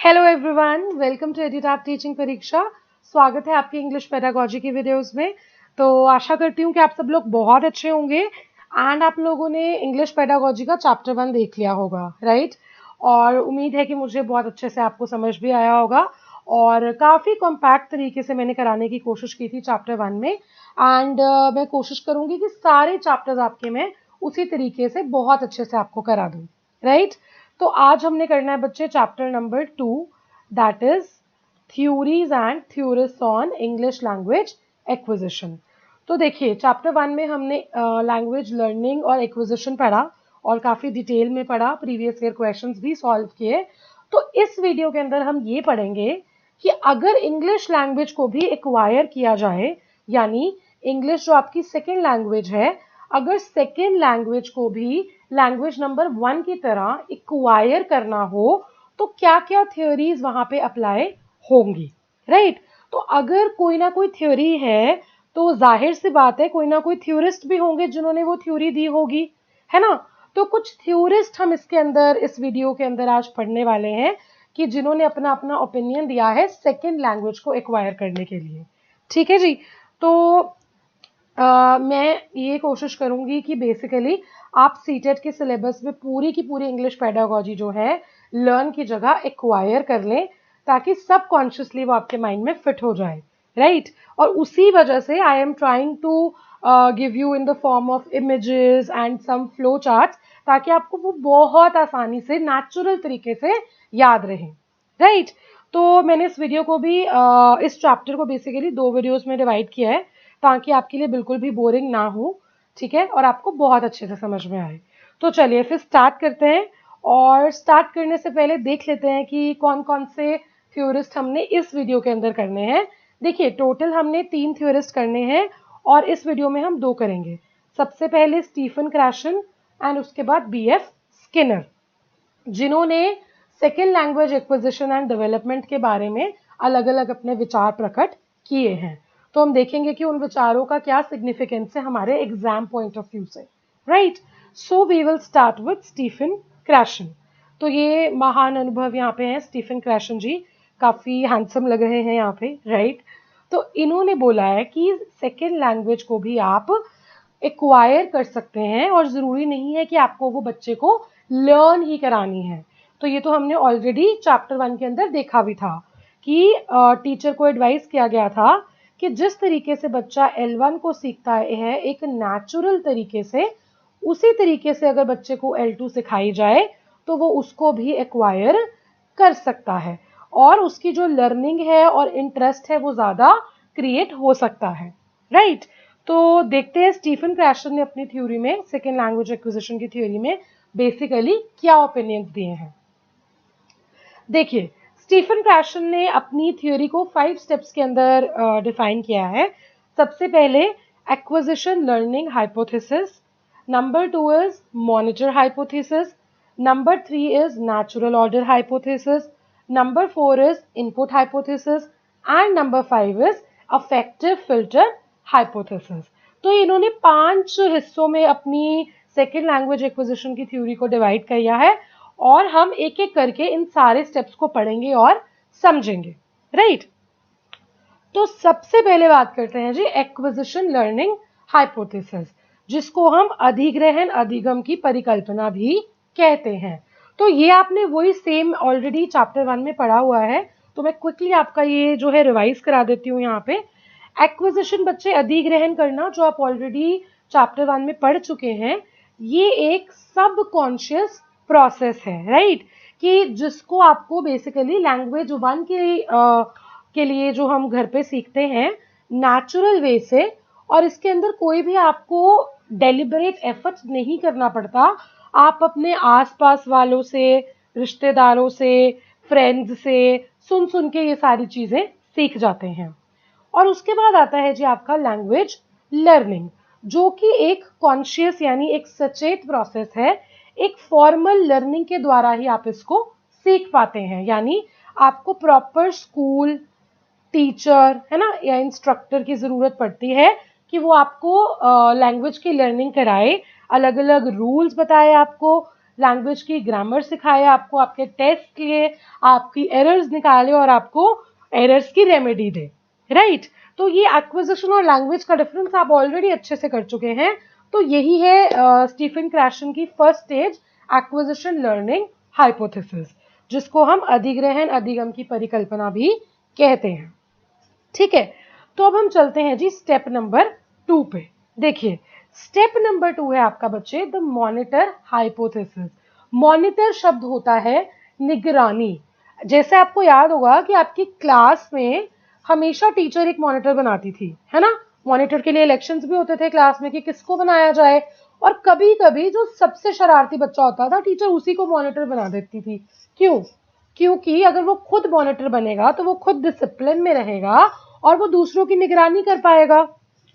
Hello everyone, welcome to Edutap teaching परीक्षा। स्वागत है आपकी इंग्लिश पेडागोजी की वीडियोस में। तो आशा करती हूँ कि आप सब लोग बहुत अच्छे होंगे एंड आप लोगों ने इंग्लिश पेडागोजी का चैप्टर 1 देख लिया होगा, राइट। और उम्मीद है कि मुझे बहुत अच्छे से आपको समझ भी आया होगा और काफ़ी कॉम्पैक्ट तरीके से मैंने कराने की कोशिश की थी चैप्टर 1 में। एंड मैं कोशिश करूँगी कि सारे चैप्टर्स आपके मैं उसी तरीके से बहुत अच्छे से आपको करा दूँ, राइट। तो आज हमने करना है बच्चे chapter number 2, that is theories and theorist on English language acquisition. तो देखिए चैप्टर 1 में हमने लैंग्वेज लर्निंग और एक्विजिशन पढ़ा और काफ़ी डिटेल में पढ़ा, प्रीवियस ईयर क्वेश्चंस भी सॉल्व किए। तो इस वीडियो के अंदर हम ये पढ़ेंगे कि अगर इंग्लिश लैंग्वेज को भी एक्वायर किया जाए, यानी इंग्लिश जो आपकी सेकेंड लैंग्वेज है, अगर सेकेंड लैंग्वेज को भी लैंग्वेज नंबर 1 की तरह एक्वायर करना हो तो क्या क्या थ्योरीज वहां पे अप्लाई होंगी, राइट। तो अगर कोई ना कोई थ्योरी है तो जाहिर सी बात है कोई ना कोई थ्योरिस्ट भी होंगे जिन्होंने वो थ्योरी दी होगी, है ना। तो कुछ थ्योरिस्ट हम इसके अंदर इस वीडियो के अंदर आज पढ़ने वाले हैं कि जिन्होंने अपना अपना ओपिनियन दिया है सेकेंड लैंग्वेज को एक्वायर करने के लिए। ठीक है जी। तो मैं ये कोशिश करूंगी कि बेसिकली आप सीटेट के सिलेबस में पूरी की पूरी इंग्लिश पेडागोजी जो है लर्न की जगह एक्वायर कर लें, ताकि सब कॉन्शियसली वो आपके माइंड में फिट हो जाए, राइट। और उसी वजह से I am trying to give you in the form of images and some flow charts, ताकि आपको वो बहुत आसानी से नेचुरल तरीके से याद रहे, राइट। तो मैंने इस वीडियो को भी इस चैप्टर को बेसिकली 2 वीडियोस में डिवाइड किया है ताकि आपके लिए बिल्कुल भी बोरिंग ना हो, ठीक है, और आपको बहुत अच्छे से समझ में आए। तो चलिए फिर स्टार्ट करते हैं। और स्टार्ट करने से पहले देख लेते हैं कि कौन कौन से थ्योरिस्ट हमने इस वीडियो के अंदर करने हैं। देखिए टोटल हमने 3 थ्योरिस्ट करने हैं और इस वीडियो में हम 2 करेंगे। सबसे पहले स्टीफन क्रैशन एंड उसके बाद BF स्किनर, जिन्होंने second language acquisition and development के बारे में अलग अलग अपने विचार प्रकट किए हैं। तो हम देखेंगे कि उन विचारों का क्या सिग्निफिकेंस है हमारे एग्जाम पॉइंट ऑफ व्यू से, right. So we will start with Stephen Krashen. तो ये महान अनुभव यहाँ पे हैं स्टीफन क्रैशन जी, काफी हैंडसम लग रहे हैं यहाँ पे, राइट। तो इन्होंने बोला है कि सेकेंड लैंग्वेज को भी आप एक्वायर कर सकते हैं और जरूरी नहीं है कि आपको वो बच्चे को लर्न ही करानी है। तो ये तो हमने ऑलरेडी चैप्टर 1 के अंदर देखा भी था कि टीचर को एडवाइस किया गया था कि जिस तरीके से बच्चा L1 को सीखता है एक नेचुरल तरीके से, उसी तरीके से अगर बच्चे को L2 सिखाई जाए तो वो उसको भी एक्वायर कर सकता है और उसकी जो लर्निंग है और इंटरेस्ट है वो ज्यादा क्रिएट हो सकता है, राइट। तो देखते हैं स्टीफन क्रैशन ने अपनी थ्योरी में सेकेंड लैंग्वेज एक्विजिशन की थ्योरी में बेसिकली क्या ओपिनियंस दिए हैं। देखिए स्टीफन क्रैशन ने अपनी थ्योरी को 5 स्टेप्स के अंदर डिफाइन किया है। सबसे पहले acquisition learning hypothesis, number 2 is monitor hypothesis, number 3 is natural order hypothesis, number 4 is input hypothesis and number 5 is affective filter hypothesis. तो इन्होंने 5 हिस्सों में अपनी सेकेंड लैंग्वेज एक्विजिशन की थ्योरी को डिवाइड किया है और हम एक एक करके इन सारे स्टेप्स को पढ़ेंगे और समझेंगे, राइट। तो सबसे पहले बात करते हैं जी एक्विजिशन लर्निंग हाइपोथेसिस, जिसको हम अधिग्रहण अधिगम की परिकल्पना भी कहते हैं। तो ये आपने वही सेम ऑलरेडी चैप्टर 1 में पढ़ा हुआ है, तो मैं क्विकली आपका ये जो है रिवाइज करा देती हूँ यहाँ पे। एक्विजिशन बच्चे अधिग्रहण करना जो आप ऑलरेडी चैप्टर 1 में पढ़ चुके हैं, ये एक सब कॉन्शियस प्रोसेस है, राइट। कि जिसको आपको बेसिकली लैंग्वेज 1 के लिए जो हम घर पे सीखते हैं नेचुरल वे से, और इसके अंदर कोई भी आपको डेलिबरेट एफर्ट्स नहीं करना पड़ता। आप अपने आसपास वालों से, रिश्तेदारों से, फ्रेंड्स से सुन सुन के ये सारी चीजें सीख जाते हैं। और उसके बाद आता है जी आपका लैंग्वेज लर्निंग, जो कि एक कॉन्शियस यानी एक सचेत प्रोसेस है। एक फॉर्मल लर्निंग के द्वारा ही आप इसको सीख पाते हैं, यानी आपको प्रॉपर स्कूल टीचर है ना या इंस्ट्रक्टर की जरूरत पड़ती है कि वो आपको लैंग्वेज की लर्निंग कराए, अलग अलग रूल्स बताए आपको, लैंग्वेज की ग्रामर सिखाए आपको, आपके टेस्ट लिए, आपकी एरर्स निकाले और आपको एरर्स की रेमेडी दे, राइट। तो ये एक्विजिशन और लैंग्वेज का डिफरेंस आप ऑलरेडी अच्छे से कर चुके हैं। तो यही है स्टीफन क्रैशन की first stage, acquisition learning hypothesis, जिसको हम अधिग्रहण अधिगम की परिकल्पना भी कहते हैं। ठीक है, तो अब हम चलते हैं जी स्टेप नंबर 2 पे। देखिए स्टेप नंबर 2 है आपका बच्चे द मॉनिटर हाइपोथेसिस। मॉनिटर शब्द होता है निगरानी। जैसे आपको याद होगा कि आपकी क्लास में हमेशा टीचर एक मॉनिटर बनाती थी, है ना। मॉनिटर के लिए इलेक्शंस भी होते थे क्लास में कि किसको बनाया जाए, और कभी कभी जो सबसे शरारती बच्चा होता था टीचर उसी को मॉनिटर बना देती थी। क्यों? क्योंकि अगर वो खुद मॉनिटर बनेगा तो वो खुद डिसिप्लिन में रहेगा और वो दूसरों की निगरानी कर पाएगा,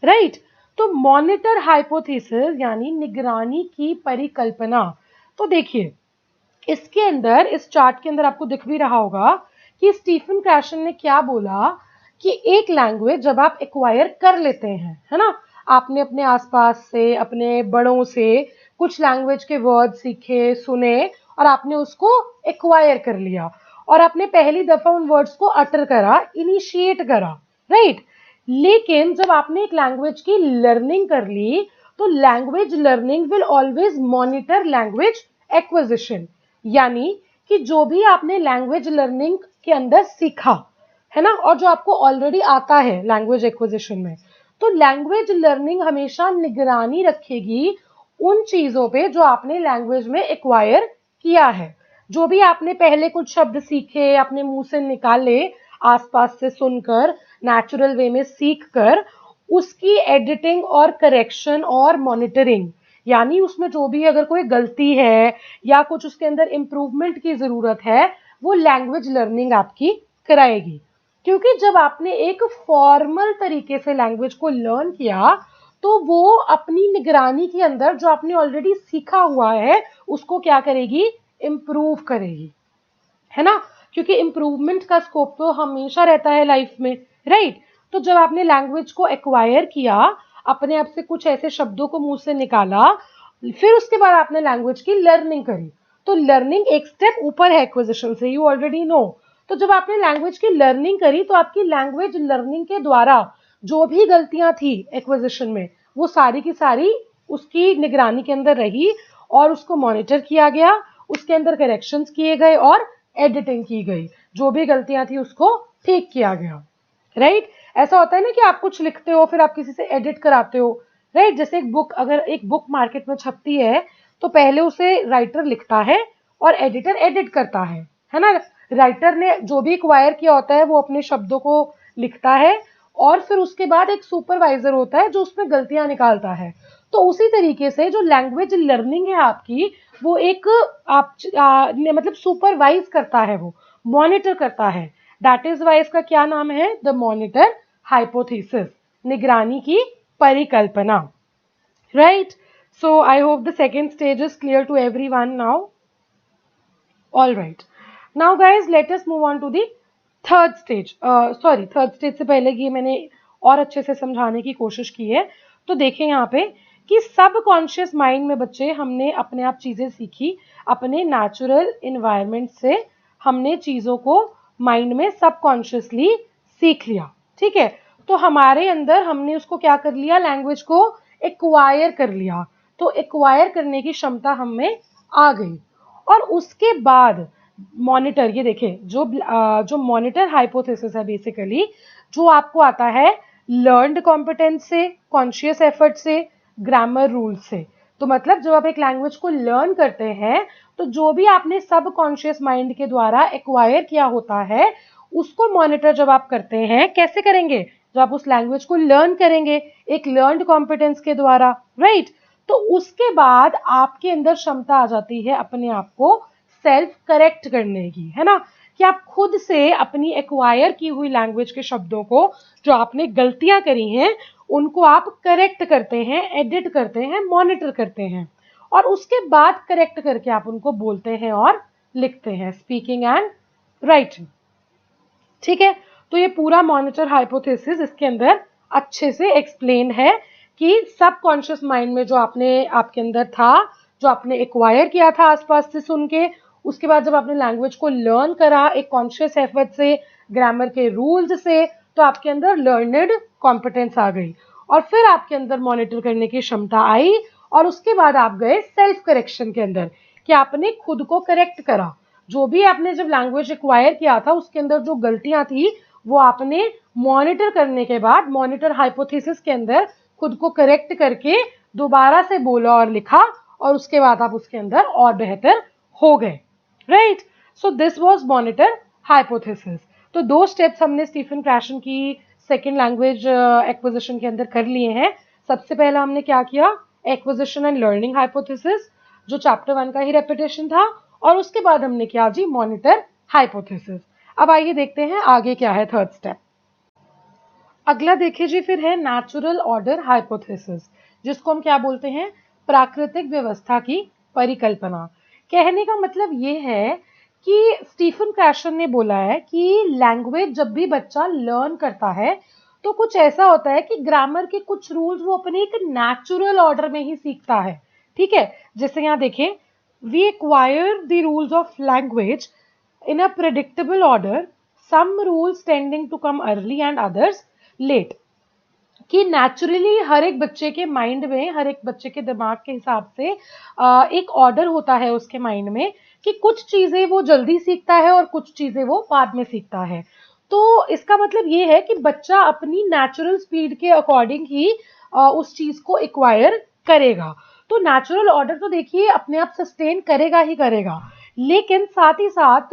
राइट। तो मॉनिटर हाइपोथेसिस यानी निगरानी की परिकल्पना। तो देखिए इसके अंदर, इस चार्ट के अंदर आपको दिख भी रहा होगा कि स्टीफन क्रैशन ने क्या बोला कि एक लैंग्वेज जब आप एक्वायर कर लेते हैं, है ना, आपने अपने आसपास से, अपने बड़ों से कुछ लैंग्वेज के वर्ड सीखे, सुने और आपने उसको एक्वायर कर लिया और आपने पहली दफा उन वर्ड्स को अटर करा, इनिशिएट करा, राइट। लेकिन जब आपने एक लैंग्वेज की लर्निंग कर ली तो language learning will always monitor language acquisition. यानी कि जो भी आपने लैंग्वेज लर्निंग के अंदर सीखा, है ना, और जो आपको ऑलरेडी आता है लैंग्वेज एक्विजिशन में, तो लैंग्वेज लर्निंग हमेशा निगरानी रखेगी उन चीजों पे जो आपने लैंग्वेज में एक्वायर किया है। जो भी आपने पहले कुछ शब्द सीखे, अपने मुंह से निकाले, आसपास से सुनकर, नेचुरल वे में सीख कर, उसकी एडिटिंग और करेक्शन और मॉनिटरिंग, यानी उसमें जो भी अगर कोई गलती है या कुछ उसके अंदर इम्प्रूवमेंट की जरूरत है, वो लैंग्वेज लर्निंग आपकी कराएगी। क्योंकि जब आपने एक फॉर्मल तरीके से लैंग्वेज को लर्न किया तो वो अपनी निगरानी के अंदर जो आपने ऑलरेडी सीखा हुआ है उसको क्या करेगी, इम्प्रूव करेगी, है ना। क्योंकि इम्प्रूवमेंट का स्कोप तो हमेशा रहता है लाइफ में, राइट। तो जब आपने लैंग्वेज को एक्वायर किया, अपने आप से कुछ ऐसे शब्दों को मुंह से निकाला, फिर उसके बाद आपने लैंग्वेज की लर्निंग करी, तो लर्निंग एक स्टेप ऊपर है एक्विजिशन से, यू ऑलरेडी नो। तो जब आपने लैंग्वेज की लर्निंग करी तो आपकी लैंग्वेज लर्निंग के द्वारा जो भी गलतियां थी एक्विजिशन में, वो सारी की सारी उसकी निगरानी के अंदर रही और उसको मॉनिटर किया गया, उसके अंदर करेक्शंस किए गए और एडिटिंग की गई, जो भी गलतियां थी उसको ठीक किया गया, राइट। ऐसा होता है ना कि आप कुछ लिखते हो फिर आप किसी से एडिट कराते हो, राइट। जैसे एक बुक, अगर एक बुक मार्केट में छपती है तो पहले उसे राइटर लिखता है और एडिटर एडिट करता है ना। राइटर ने जो भी एक्वायर किया होता है वो अपने शब्दों को लिखता है और फिर उसके बाद एक सुपरवाइजर होता है जो उसमें गलतियां निकालता है। तो उसी तरीके से जो लैंग्वेज लर्निंग है आपकी, वो एक मतलब सुपरवाइज करता है, वो मॉनिटर करता है। दैट इज वाई इसका क्या नाम है, द मॉनिटर हाइपोथेसिस, निगरानी की परिकल्पना, right. So I hope the second stage is clear to everyone now. All right, now guys let us move on to the third stage. Sorry, third stage से पहले ये मैंने और अच्छे से समझाने की कोशिश की है। तो देखें यहाँ पे कि सब कॉन्शियस माइंड में बच्चे हमने अपने आप चीजें सीखी, अपने नेचुरल इन्वायरमेंट से हमने चीजों को माइंड में सबकॉन्शियसली सीख लिया, ठीक है। तो हमारे अंदर हमने उसको क्या कर लिया, लैंग्वेज को एक्वायर कर लिया, तो एक्वायर करने की क्षमता हमें आ गई। और उसके बाद मॉनिटर, ये देखें जो मॉनिटर हाइपोथेसिस है बेसिकली, जो आपको आता है लर्नड कॉम्पिटेंस से, कॉन्शियस एफर्ट से, ग्रामर रूल से। तो मतलब जब आप एक लैंग्वेज को लर्न करते हैं तो जो भी आपने सब कॉन्शियस माइंड के द्वारा एक्वायर किया होता है उसको मॉनिटर जब आप करते हैं, कैसे करेंगे, जब आप उस लैंग्वेज को लर्न करेंगे एक लर्नड कॉम्पिटेंस के द्वारा, राइट। तो उसके बाद आपके अंदर क्षमता आ जाती है अपने आप को सेल्फ करेक्ट करने की, है ना, कि आप खुद से अपनी एक्वायर की हुई लैंग्वेज के शब्दों को, जो आपने गलतियां करी हैं, उनको आप करेक्ट करते हैं, एडिट करते हैं, मॉनिटर करते हैं और उसके बाद करेक्ट करके आप उनको बोलते हैं और लिखते हैं, स्पीकिंग एंड राइटिंग, ठीक है। तो ये पूरा मॉनिटर हाइपोथेसिस इसके अंदर अच्छे से एक्सप्लेन है कि सबकॉन्शियस माइंड में जो आपने आपके अंदर था जो आपने एक्वायर किया था आसपास से सुन के, उसके बाद जब आपने लैंग्वेज को लर्न करा एक कॉन्शियस एफर्ट से, ग्रामर के रूल्स से, तो आपके अंदर लर्नड कॉम्पिटेंस आ गई और फिर आपके अंदर मॉनिटर करने की क्षमता आई और उसके बाद आप गए सेल्फ करेक्शन के अंदर कि आपने खुद को करेक्ट करा। जो भी आपने जब लैंग्वेज एक्वायर किया था उसके अंदर जो गलतियां थी वो आपने मॉनिटर करने के बाद मॉनिटर हाइपोथेसिस के अंदर खुद को करेक्ट करके दोबारा से बोला और लिखा और उसके बाद आप उसके अंदर और बेहतर हो गए, right. So this was monitor hypothesis. तो 2 स्टेप्स हमने स्टीफन क्रैशन की सेकेंड लैंग्वेज एक्विजिशन के अंदर कर लिए हैं। सबसे पहला हमने क्या किया, एक्विजिशन एंड लर्निंग हाइपोथेसिस, जो चैप्टर 1 का ही रेपिटेशन था, और उसके बाद हमने किया जी मॉनिटर हाइपोथेसिस। अब आइए देखते हैं आगे क्या है थर्ड स्टेप। अगला देखिए जी फिर है नेचुरल ऑर्डर हाइपोथेसिस, जिसको हम क्या बोलते हैं, प्राकृतिक व्यवस्था की परिकल्पना। कहने का मतलब ये है कि स्टीफन क्रैशन ने बोला है कि लैंग्वेज जब भी बच्चा लर्न करता है तो कुछ ऐसा होता है कि ग्रामर के कुछ रूल्स वो अपने एक नेचुरल ऑर्डर में ही सीखता है, ठीक है। जैसे यहाँ देखें, we acquire the rules of language in a predictable order, some rules tending to come early and others late। कि नेचुरली हर एक बच्चे के माइंड में, हर एक बच्चे के दिमाग के हिसाब से एक ऑर्डर होता है उसके माइंड में कि कुछ चीजें वो जल्दी सीखता है और कुछ चीजें वो बाद में सीखता है। तो इसका मतलब ये है कि बच्चा अपनी नेचुरल स्पीड के अकॉर्डिंग ही उस चीज को एक्वायर करेगा। तो नेचुरल ऑर्डर तो देखिए अपने आप सस्टेन करेगा ही करेगा, लेकिन साथ ही साथ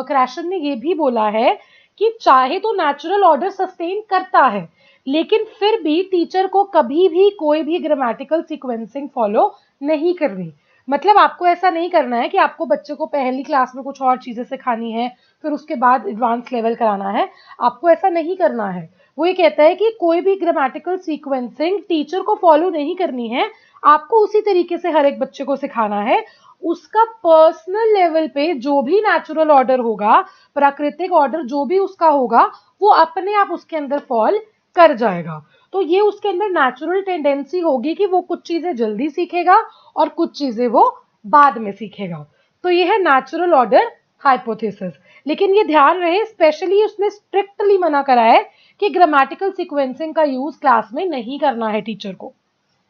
क्रैशन ने ये भी बोला है कि चाहे तो नेचुरल ऑर्डर सस्टेन करता है, लेकिन फिर भी टीचर को कभी भी कोई भी ग्रामेटिकल सीक्वेंसिंग फॉलो नहीं करनी। मतलब आपको ऐसा नहीं करना है कि आपको बच्चे को पहली क्लास में कुछ और चीजें सिखानी है फिर उसके बाद एडवांस लेवल कराना है, आपको ऐसा नहीं करना है। वो ये कहता है कि कोई भी ग्रामेटिकल सीक्वेंसिंग टीचर को फॉलो नहीं करनी है, आपको उसी तरीके से हर एक बच्चे को सिखाना है। उसका पर्सनल लेवल पे जो भी नेचुरल ऑर्डर होगा, प्राकृतिक ऑर्डर जो भी उसका होगा, वो अपने आप उसके अंदर फॉल कर जाएगा। तो ये उसके अंदर नेचुरल टेंडेंसी होगी कि वो कुछ चीजें जल्दी सीखेगा और कुछ चीजें वो बाद में सीखेगा। तो ये है नेचुरल ऑर्डर हाइपोथेसिस। लेकिन ये ध्यान रहे, स्पेशली उसने स्ट्रिक्टली मना करा है कि ग्रामेटिकल सीक्वेंसिंग का यूज क्लास में नहीं करना है टीचर को,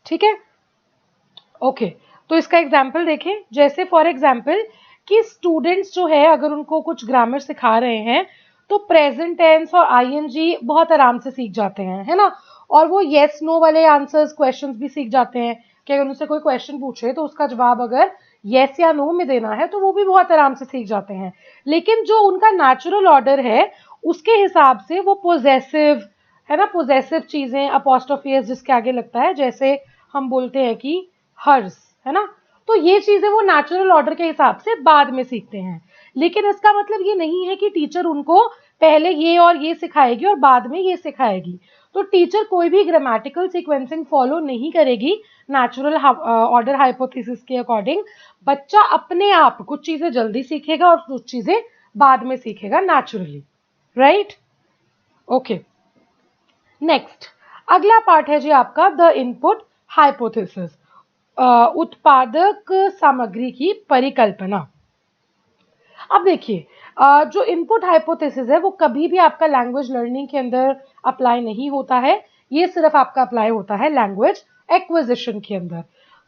ठीक है। ओके, तो इसका एग्जाम्पल देखें। जैसे फॉर एग्जाम्पल कि स्टूडेंट्स जो है अगर उनको कुछ ग्रामर सिखा रहे हैं तो प्रेजेंट टेंस और आईएनजी बहुत आराम से सीख जाते हैं, है ना। और वो येस नो वाले आंसर्स क्वेश्चंस भी सीख जाते हैं कि अगर उनसे कोई क्वेश्चन पूछे तो उसका जवाब अगर येस या नो में देना है तो वो भी बहुत आराम से सीख जाते हैं। लेकिन जो उनका नेचुरल ऑर्डर है उसके हिसाब से वो पोजेसिव, है ना, पोजेसिव चीजें अपोस्ट्रोफी जिसके आगे लगता है, जैसे हम बोलते हैं कि हर्स, है ना। तो ये चीजें वो नेचुरल ऑर्डर के हिसाब से बाद में सीखते हैं। लेकिन इसका मतलब ये नहीं है कि टीचर उनको पहले ये और ये सिखाएगी और बाद में ये सिखाएगी। तो टीचर कोई भी ग्रामेटिकल सीक्वेंसिंग फॉलो नहीं करेगी नेचुरल ऑर्डर हाइपोथेसिस के अकॉर्डिंग। बच्चा अपने आप कुछ चीजें जल्दी सीखेगा और कुछ चीजें बाद में सीखेगा नेचुरली, राइट। ओके, नेक्स्ट अगला पार्ट है जी आपका द इनपुट हाइपोथेसिस, उत्पादक सामग्री की परिकल्पना। अब देखिए, जो इनपुट हाइपोथेसिस है वो कभी भी आपका लैंग्वेज लर्निंग के अंदर अप्लाई नहीं होता है, ये सिर्फ आपका अप्लाई होता है लैंग्वेज एक्विजिशन के अंदर।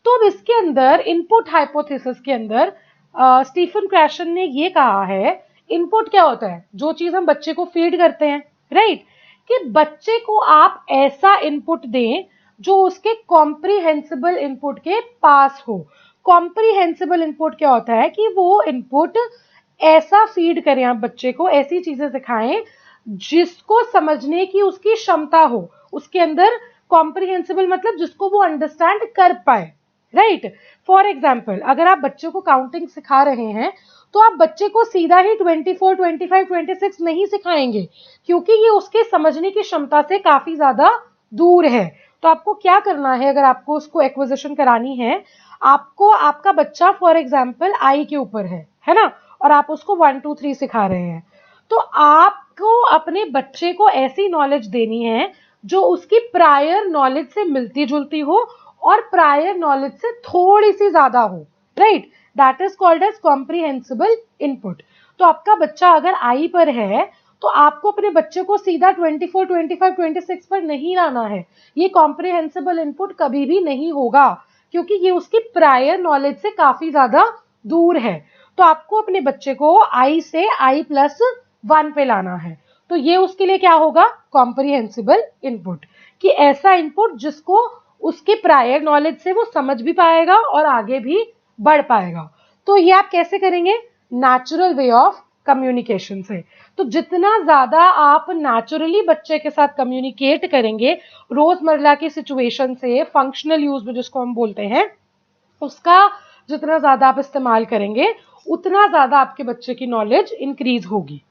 तो अब इसके अंदर इनपुट हाइपोथेसिस के अंदर स्टीफन क्रैशन ने ये कहा है, इनपुट क्या होता है, जो चीज हम बच्चे को फीड करते हैं, राइट। कि बच्चे को आप ऐसा इनपुट दें जो उसके कॉम्प्रिहेंसिबल इनपुट के पास हो। कॉम्प्रिहेंसिबल इनपुट क्या होता है कि वो इनपुट ऐसा फीड करें आप बच्चे को, ऐसी चीजें सिखाएं जिसको समझने की उसकी क्षमता हो, उसके अंदर कॉम्प्रिहेंसिबल मतलब जिसको वो अंडरस्टैंड कर पाए, राइट। फॉर एग्जाम्पल अगर आप बच्चे को काउंटिंग सिखा रहे हैं तो आप बच्चे को सीधा ही 24, 25, 26 नहीं सिखाएंगे, क्योंकि ये उसके समझने की क्षमता से काफी ज्यादा दूर है। तो आपको क्या करना है, अगर आपको उसको एक्विजिशन करानी है, आपको आपका बच्चा फॉर एग्जाम्पल आई के ऊपर है ना, और आप उसको 1 2 3 सिखा रहे हैं, तो आपको अपने बच्चे को ऐसी नॉलेज देनी है जो उसकी प्रायर नॉलेज से मिलती जुलती हो और प्रायर नॉलेज से थोड़ी सी ज्यादा हो, right, that is called as comprehensible input. तो आपका बच्चा अगर आई पर है तो आपको अपने बच्चे को सीधा 24, 25, 26 पर नहीं लाना है, ये कॉम्प्रिहेंसिबल इनपुट कभी भी नहीं होगा, क्योंकि ये उसकी प्रायर नॉलेज से काफी ज्यादा दूर है। तो आपको अपने बच्चे को आई से I+1 पे लाना है, तो ये उसके लिए क्या होगा, कॉम्प्रिहेंसिबल इनपुट, कि ऐसा इनपुट जिसको उसके प्रायर नॉलेज से वो समझ भी पाएगा और आगे भी बढ़ पाएगा। तो ये आप कैसे करेंगे, नेचुरल वे ऑफ कम्युनिकेशन से। तो जितना ज्यादा आप नेचुरली बच्चे के साथ कम्युनिकेट करेंगे, रोजमर्रा की सिचुएशन से, फंक्शनल यूज में जिसको हम बोलते हैं, उसका जितना ज्यादा आप इस्तेमाल करेंगे उतना ज्यादा आपके बच्चे की नॉलेज इंक्रीज होगी,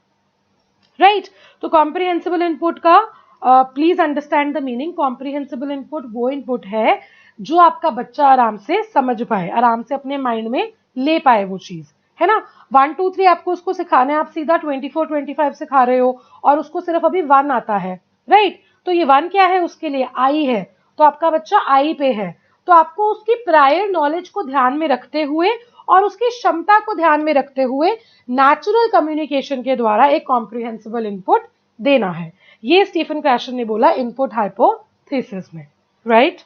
राइट। तो कॉम्प्रिहेंसिबल इनपुट का please understand the meaning. Comprehensible input वो इनपुट है जो आपका बच्चा आराम से समझ पाए, आराम से अपने माइंड में ले पाए वो चीज, है ना। 1 2 3 आपको उसको सिखाना है, आप सीधा 24 25 सिखा रहे हो और उसको सिर्फ अभी 1 आता है, राइट। तो ये 1 क्या है, उसके लिए आई है, तो आपका बच्चा आई पे है। तो आपको उसकी प्रायर नॉलेज को ध्यान में रखते हुए और उसकी क्षमता को ध्यान में रखते हुए नेचुरल कम्युनिकेशन के द्वारा एक कॉम्प्रिहेंसिबल इनपुट देना है। ये स्टीफन क्रैशन ने बोला इनपुट हाइपोथेसिस में, राइट।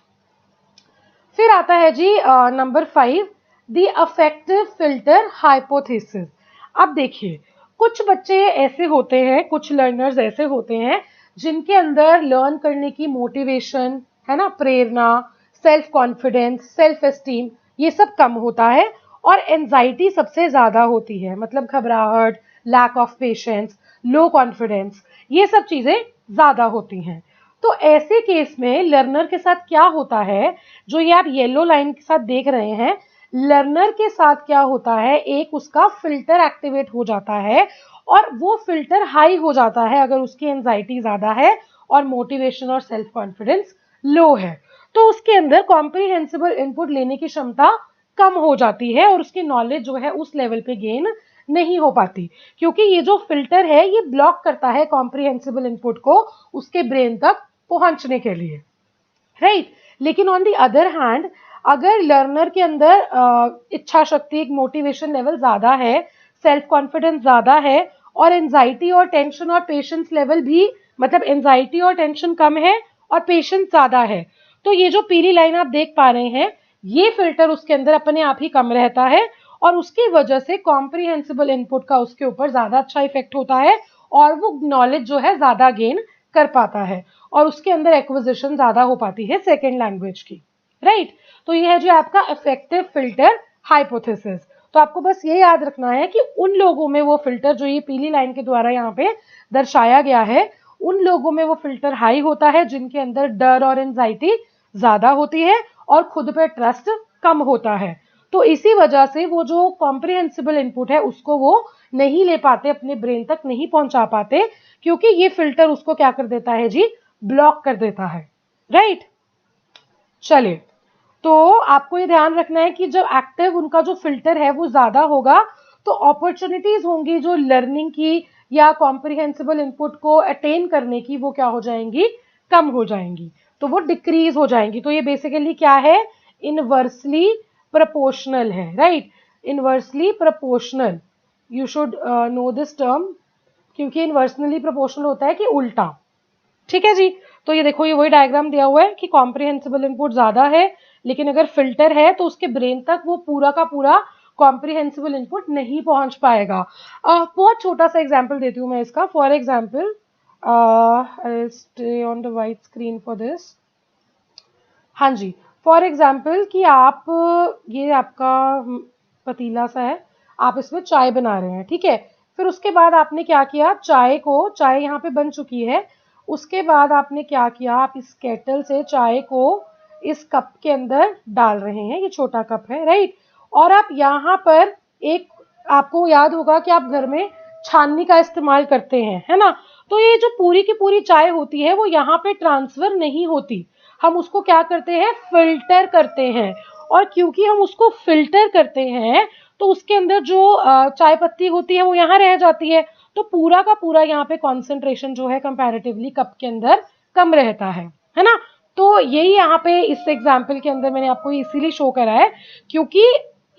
फिर आता है जी number 5, the affective filter hypothesis. अब देखिए, कुछ बच्चे ऐसे होते हैं, कुछ लर्नर्स ऐसे होते हैं जिनके अंदर लर्न करने की मोटिवेशन, है ना, प्रेरणा, सेल्फ कॉन्फिडेंस, सेल्फ एस्टीम, ये सब कम होता है और एंजाइटी सबसे ज्यादा होती है, मतलब घबराहट, lack of patience, low confidence, ये सब चीजें ज्यादा होती हैं। तो ऐसे केस में लर्नर के साथ क्या होता है, जो ये आप येलो लाइन के साथ देख रहे हैं, लर्नर के साथ क्या होता है, एक उसका फिल्टर एक्टिवेट हो जाता है और वो फिल्टर हाई हो जाता है अगर उसकी एंजाइटी ज्यादा है और मोटिवेशन और सेल्फ कॉन्फिडेंस लो है। तो उसके अंदर कॉम्प्रिहेंसिबल इनपुट लेने की क्षमता कम हो जाती है और उसकी नॉलेज जो है उस लेवल पे गेन नहीं हो पाती, क्योंकि ये जो फिल्टर है ये ब्लॉक करता है कॉम्प्रिहेंसिबल इनपुट को उसके ब्रेन तक पहुंचने के लिए, राइट। लेकिन ऑन दी अदर हैंड, अगर लर्नर के अंदर इच्छा शक्ति, एक मोटिवेशन लेवल ज्यादा है, सेल्फ कॉन्फिडेंस ज्यादा है और एंजाइटी और टेंशन और पेशेंस लेवल भी, मतलब एंजाइटी और टेंशन कम है और पेशेंस ज्यादा है, तो ये जो पीली लाइन आप देख पा रहे हैं, ये फिल्टर उसके अंदर अपने आप ही कम रहता है और उसकी वजह से कॉम्प्रिहेंसिबल इनपुट का उसके ऊपर ज्यादा अच्छा इफेक्ट होता है और वो नॉलेज जो है ज्यादा गेन कर पाता है और उसके अंदर एक्विजिशन ज्यादा हो पाती है सेकेंड लैंग्वेज की, राइट। तो ये है जो आपका इफेक्टिव फिल्टर हाइपोथेसिस। तो आपको बस ये याद रखना है कि उन लोगों में वो फिल्टर जो ये पीली लाइन के द्वारा यहाँ पे दर्शाया गया है, उन लोगों में वो फिल्टर हाई होता है जिनके अंदर डर और एंजाइटी ज्यादा होती है और खुद पे ट्रस्ट कम होता है। तो इसी वजह से वो जो कॉम्प्रिहेंसिबल इनपुट है उसको वो नहीं ले पाते, अपने ब्रेन तक नहीं पहुंचा पाते, क्योंकि ये फिल्टर उसको क्या कर देता है जी, ब्लॉक कर देता है, राइट। चलिए, तो आपको ये ध्यान रखना है कि जब एक्टिव उनका जो फिल्टर है वो ज्यादा होगा तो अपॉर्चुनिटीज होंगी जो लर्निंग की या कॉम्प्रिहेंसिबल इनपुट को अटेन करने की, वो क्या हो जाएंगी, कम हो जाएंगी, तो वो डिक्रीज हो जाएंगी। तो ये बेसिकली क्या है, इनवर्सली प्रोपोर्शनल है, right. Inversely proportional, you should know this term, क्योंकि इनवर्सली प्रोपोर्शनल होता है कि उल्टा, ठीक है जी। तो ये देखो, ये वही डायग्राम दिया हुआ है कि कॉम्प्रिहेंसिबल इनपुट ज्यादा है लेकिन अगर फिल्टर है तो उसके ब्रेन तक वो पूरा का पूरा कॉम्प्रिहेंसिबल इनपुट नहीं पहुंच पाएगा। बहुत छोटा सा एग्जांपल देती हूँ मैं इसका। For example, I stay on the white screen for this. हाँ जी, फॉर एग्जांपल कि आप, ये आपका पतीला सा है, आप इसमें चाय बना रहे हैं, ठीक है। फिर उसके बाद आपने क्या किया, चाय यहाँ पे बन चुकी है, उसके बाद आपने क्या किया, आप इस केटल से चाय को इस कप के अंदर डाल रहे हैं, ये छोटा कप है, राइट। और आप यहाँ पर एक, आपको याद होगा कि आप घर में छाननी का इस्तेमाल करते हैं, है ना। तो ये जो पूरी की पूरी चाय होती है वो यहाँ पे ट्रांसफर नहीं होती, हम उसको क्या करते हैं, फिल्टर करते हैं। और क्योंकि हम उसको फिल्टर करते हैं तो उसके अंदर जो चाय पत्ती होती है वो यहाँ रह जाती है, तो पूरा का पूरा यहाँ पे कॉन्सेंट्रेशन जो है कंपैरेटिवली कप के अंदर कम रहता है ना। तो यही यहाँ पे इस एग्जाम्पल के अंदर मैंने आपको इसीलिए शो करा है क्योंकि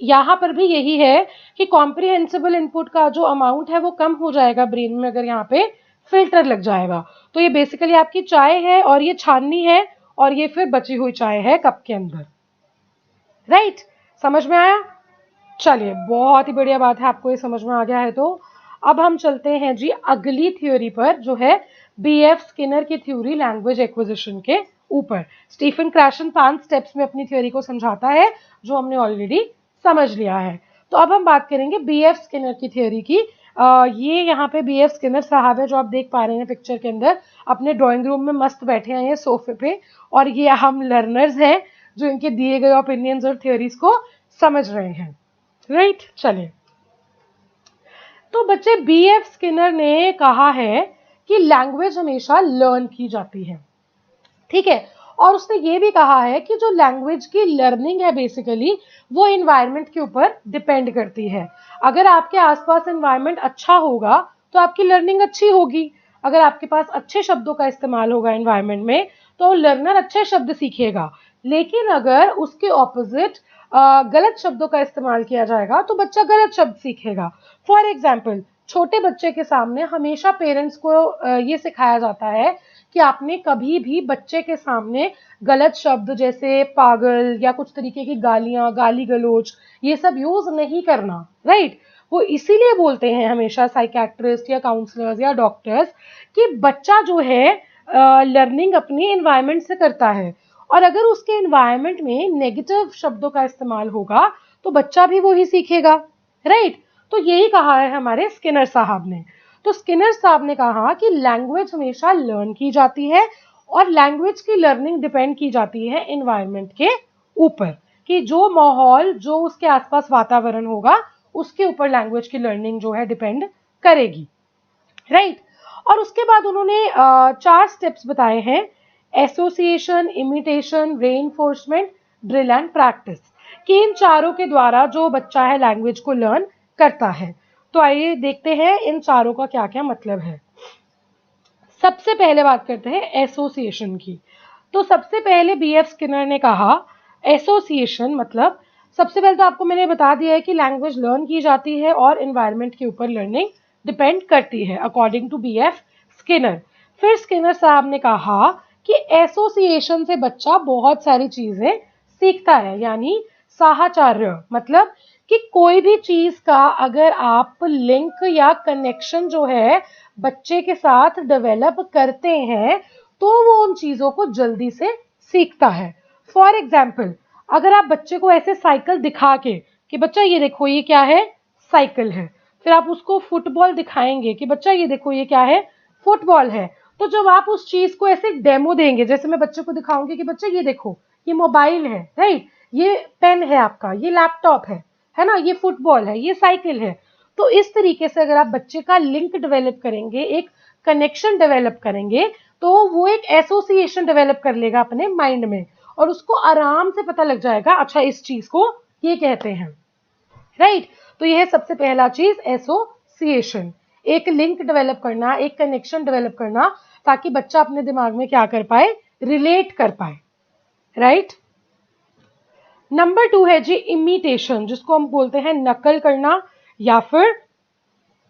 यहाँ पर भी यही है कि कॉम्प्रिहेंसिबल इनपुट का जो अमाउंट है वो कम हो जाएगा ब्रेन में अगर यहाँ पे फिल्टर लग जाएगा। तो ये बेसिकली आपकी चाय है और ये छाननी है और ये फिर बची हुई चाय है कप के अंदर। राइट, समझ में आया? चलिए, बहुत ही बढ़िया बात है, आपको ये समझ में आ गया है। तो अब हम चलते हैं जी अगली थ्योरी पर, जो है बीएफ स्किनर की थ्योरी लैंग्वेज एक्विजिशन के ऊपर। स्टीफन क्रैशन 5 स्टेप्स में अपनी थ्योरी को समझाता है, जो हमने ऑलरेडी समझ लिया है। तो अब हम बात करेंगे बीएफ स्किनर की थ्योरी की। ये यहाँ पे बीएफ स्किनर साहब है, जो आप देख पा रहे हैं पिक्चर के अंदर, अपने ड्राइंग रूम में मस्त बैठे हैं सोफे पे, और ये हम लर्नर्स हैं जो इनके दिए गए ओपिनियंस और थ्योरीज को समझ रहे हैं। राइट, चलिए। तो बच्चे, बीएफ स्किनर ने कहा है कि लैंग्वेज हमेशा लर्न की जाती है, ठीक है, और उसने ये भी कहा है कि जो लैंग्वेज की लर्निंग है बेसिकली वो इन्वायरमेंट के ऊपर डिपेंड करती है। अगर आपके आसपास इन्वायरमेंट अच्छा होगा तो आपकी लर्निंग अच्छी होगी। अगर आपके पास अच्छे शब्दों का इस्तेमाल होगा इन्वायरमेंट में तो लर्नर अच्छे शब्द सीखेगा। लेकिन अगर उसके ऑपोजिट गलत शब्दों का इस्तेमाल किया जाएगा तो बच्चा गलत शब्द सीखेगा। फॉर एग्जाम्पल, छोटे बच्चे के सामने हमेशा पेरेंट्स को ये सिखाया जाता है कि आपने कभी भी बच्चे के सामने गलत शब्द जैसे पागल या कुछ तरीके की गालियां, गाली गलोच, ये सब यूज नहीं करना। राइट, वो इसीलिए बोलते हैं हमेशा साइकेट्रिस्ट या काउंसलर्स या डॉक्टर्स कि बच्चा जो है लर्निंग अपनी एनवायरनमेंट से करता है, और अगर उसके एनवायरनमेंट में नेगेटिव शब्दों का इस्तेमाल होगा तो बच्चा भी वही सीखेगा। राइट, तो यही कहा है हमारे स्किनर साहब ने। तो स्किनर साहब ने कहा कि लैंग्वेज हमेशा लर्न की जाती है और लैंग्वेज की लर्निंग डिपेंड की जाती है एनवायरनमेंट के ऊपर, कि जो माहौल, जो उसके आसपास वातावरण होगा उसके ऊपर लैंग्वेज की लर्निंग जो है डिपेंड करेगी। राइट, और उसके बाद उन्होंने 4 स्टेप्स बताए हैं: association, imitation, reinforcement, drill and practice, कि इन चारों के द्वारा जो बच्चा है लैंग्वेज को लर्न करता है। तो आइए देखते हैं इन चारों का क्या क्या मतलब है। सबसे पहले बात करते हैं एसोसिएशन की। तो सबसे पहले बीएफ स्किनर ने कहा एसोसिएशन मतलब, सबसे पहले तो आपको मैंने बता दिया है कि लैंग्वेज लर्न की जाती है और एनवायरनमेंट के ऊपर लर्निंग डिपेंड करती है अकॉर्डिंग टू बीएफ स्किनर। फिर स्किनर साहब ने कहा कि एसोसिएशन से बच्चा बहुत सारी चीजें सीखता है, यानी साहचर्य मतलब कि कोई भी चीज का अगर आप लिंक या कनेक्शन जो है बच्चे के साथ डेवलप करते हैं तो वो उन चीजों को जल्दी से सीखता है। फॉर एग्जाम्पल, अगर आप बच्चे को ऐसे साइकिल दिखा के कि बच्चा ये देखो ये क्या है, साइकिल है, फिर आप उसको फुटबॉल दिखाएंगे कि बच्चा ये देखो ये क्या है, फुटबॉल है, तो जब आप उस चीज को ऐसे डेमो देंगे, जैसे मैं बच्चे को दिखाऊंगी कि बच्चा ये देखो ये मोबाइल है, राइट, ये पेन है आपका, ये लैपटॉप है ना, ये फुटबॉल है, ये साइकिल है, तो इस तरीके से अगर आप बच्चे का लिंक डेवलप करेंगे, एक कनेक्शन डेवलप करेंगे, तो वो एक एसोसिएशन डेवलप कर लेगा अपने माइंड में और उसको आराम से पता लग जाएगा, अच्छा इस चीज को ये कहते हैं। राइट, तो यह है सबसे पहला चीज, एसोसिएशन, एक लिंक डेवलप करना, एक कनेक्शन डेवलप करना, ताकि बच्चा अपने दिमाग में क्या कर पाए, रिलेट कर पाए। राइट, नंबर 2 है जी इमिटेशन, जिसको हम बोलते हैं नकल करना या फिर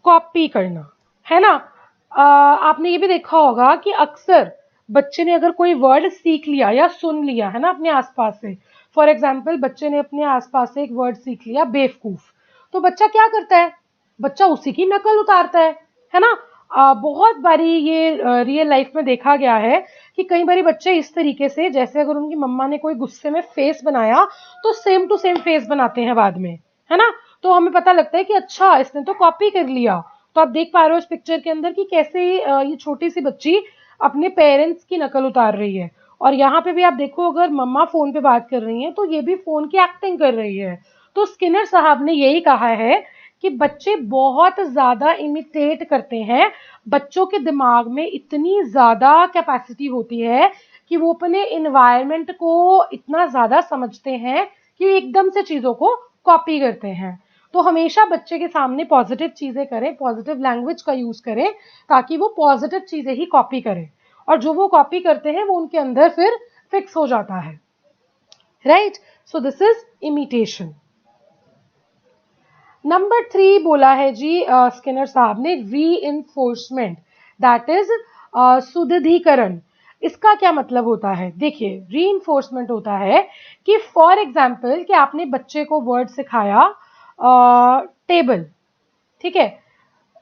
कॉपी करना, है ना। आपने ये भी देखा होगा कि अक्सर बच्चे ने अगर कोई वर्ड सीख लिया या सुन लिया है ना अपने आसपास से, फॉर एग्जाम्पल बच्चे ने अपने आसपास से एक वर्ड सीख लिया बेवकूफ, तो बच्चा क्या करता है, बच्चा उसी की नकल उतारता है ना। बहुत बारी ये रियल लाइफ में देखा गया है कि कई बारी बच्चे इस तरीके से, जैसे अगर उनकी मम्मा ने कोई गुस्से में फेस बनाया तो सेम टू सेम फेस बनाते हैं बाद में, है ना। तो हमें पता लगता है कि अच्छा इसने तो कॉपी कर लिया। तो आप देख पा रहे हो इस पिक्चर के अंदर कि कैसे ये छोटी सी बच्ची अपने पेरेंट्स की नकल उतार रही है, और यहाँ पे भी आप देखो अगर मम्मा फोन पे बात कर रही हैं तो ये भी फोन की एक्टिंग कर रही है। तो स्किनर साहब ने यही कहा है कि बच्चे बहुत ज्यादा इमिटेट करते हैं, बच्चों के दिमाग में इतनी ज्यादा कैपेसिटी होती है कि वो अपने एनवायरनमेंट को इतना ज्यादा समझते हैं कि एकदम से चीजों को कॉपी करते हैं। तो हमेशा बच्चे के सामने पॉजिटिव चीजें करें, पॉजिटिव लैंग्वेज का यूज करें, ताकि वो पॉजिटिव चीजें ही कॉपी करें, और जो वो कॉपी करते हैं वो उनके अंदर फिर फिक्स हो जाता है, right. So this is imitation. Number 3 बोला है जी स्किनर साहब ने, री-इन्फोर्समेंट, दैट इज सुदृढ़ीकरण। इसका क्या मतलब होता है? देखिए, री-इन्फोर्समेंट होता है कि फॉर एग्जाम्पल कि आपने बच्चे को वर्ड सिखाया टेबल, ठीक है,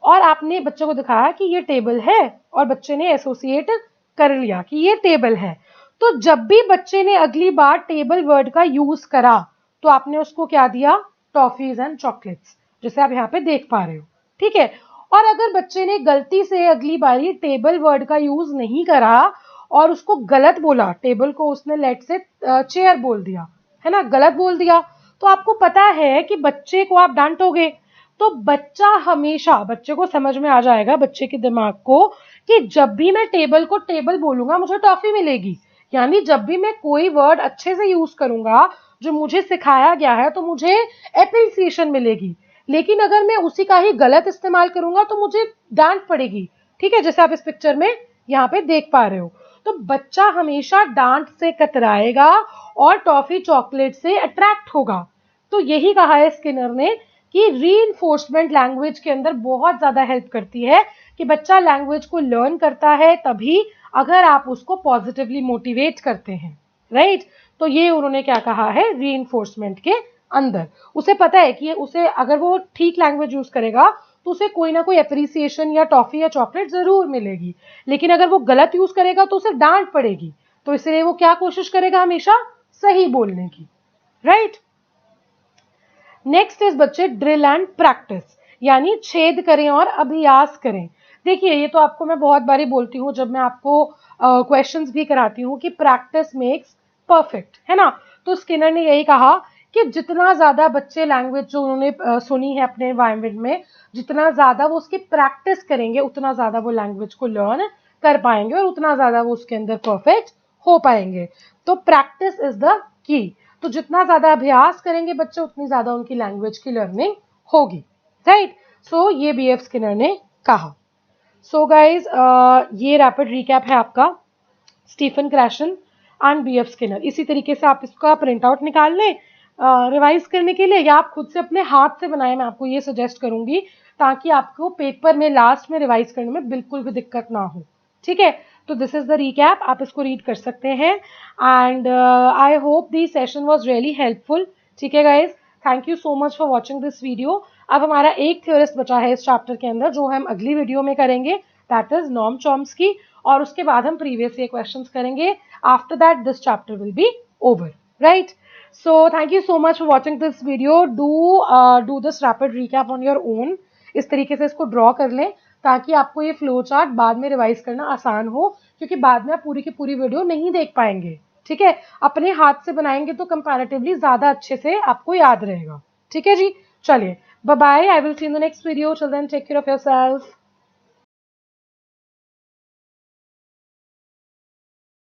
और आपने बच्चे को दिखाया कि ये टेबल है और बच्चे ने एसोसिएट कर लिया कि ये टेबल है। तो जब भी बच्चे ने अगली बार टेबल वर्ड का यूज करा तो आपने उसको क्या दिया? टॉफीज एंड चॉकलेट्स, जैसे आप यहाँ पे देख पा रहे हो, ठीक है। और अगर बच्चे ने गलती से अगली बारी टेबल वर्ड का यूज नहीं करा और उसको गलत बोला, टेबल को उसने लेट से चेयर बोल दिया, है ना, गलत बोल दिया, तो आपको पता है कि बच्चे को आप डांटोगे। तो बच्चा हमेशा, बच्चे को समझ में आ जाएगा, बच्चे के दिमाग को, कि जब भी मैं टेबल को टेबल बोलूंगा मुझे टॉफी मिलेगी। यानी जब भी मैं कोई वर्ड अच्छे से यूज करूंगा जो मुझे सिखाया गया है तो मुझे एप्रिसिएशन मिलेगी। लेकिन अगर मैं उसी का ही गलत इस्तेमाल करूंगा तो मुझे डांट पड़ेगी, ठीक है, जैसे आप इस पिक्चर में यहाँ पे देख पा रहे हो। तो बच्चा हमेशा डांट से कतराएगा और टॉफी चॉकलेट से अट्रैक्ट होगा। तो यही कहा है स्किनर ने कि रीइंफोर्समेंट लैंग्वेज के अंदर बहुत ज्यादा हेल्प करती है, कि बच्चा लैंग्वेज को लर्न करता है तभी अगर आप उसको पॉजिटिवली मोटिवेट करते हैं, राइट। तो ये उन्होंने क्या कहा है, रीइंफोर्समेंट के अंदर उसे पता है कि उसे अगर वो ठीक लैंग्वेज यूज करेगा तो उसे कोई ना कोई एप्रिसिएशन या टॉफी या चॉकलेट जरूर मिलेगी। लेकिन अगर वो गलत यूज करेगा तो उसे डांट पड़ेगी, तो इसलिए वो क्या कोशिश करेगा? हमेशा सही बोलने की, राइट। नेक्स्ट इज बच्चे ड्रिल एंड प्रैक्टिस, यानी छेद करें और अभ्यास करें। देखिए, ये तो आपको मैं बहुत बारी बोलती हूँ जब मैं आपको क्वेश्चंस भी कराती हूँ कि प्रैक्टिस मेक्स परफेक्ट, है ना। तो स्किनर ने यही कहा कि जितना ज्यादा बच्चे लैंग्वेज जो उन्होंने सुनी है अपने एनवायरनमेंट में, जितना ज्यादा वो उसकी प्रैक्टिस करेंगे उतना ज्यादा वो लैंग्वेज को लर्न कर पाएंगे और उतना ज्यादा वो उसके अंदर परफेक्ट हो पाएंगे। तो प्रैक्टिस इज द की। तो जितना ज्यादा अभ्यास करेंगे बच्चे उतनी ज्यादा उनकी लैंग्वेज की लर्निंग होगी, राइट। सो ये बीएफ स्किनर ने कहा। सो गाइज, ये रैपिड रिकैप है आपका Stephen Krashen and BF Skinner. इसी तरीके से आप इसका प्रिंट आउट निकाल लें रिवाइज करने के लिए, या आप खुद से अपने हाथ से बनाएं, मैं आपको ये सजेस्ट करूंगी, ताकि आपको पेपर में लास्ट में रिवाइज करने में बिल्कुल भी दिक्कत ना हो, ठीक है। तो दिस इज द रिकैप, आप इसको रीड कर सकते हैं। And I hope this session was really helpful, ठीक है guys. Thank you so much for watching this video. अब हमारा एक थ्योरिस्ट बचा है इस चैप्टर के अंदर जो हम अगली वीडियो में करेंगे, दैट इज नॉर्म चॉम्स्की, और उसके बाद हम प्रीवियस ईयर क्वेश्चंस करेंगे। After that this chapter will be over, right. So thank you so much for watching this video. Do this rapid recap on your own. इस तरीके से इसको draw कर लें ताकि आपको ये फ्लो चार्ट बाद में रिवाइज करना आसान हो, क्योंकि बाद में आप पूरी की पूरी वीडियो नहीं देख पाएंगे, ठीक है। अपने हाथ से बनाएंगे तो कंपैरेटिवली ज्यादा अच्छे से आपको याद रहेगा, ठीक है जी। चलिए, bye bye, I will see in the next video. Till then take care of yourself.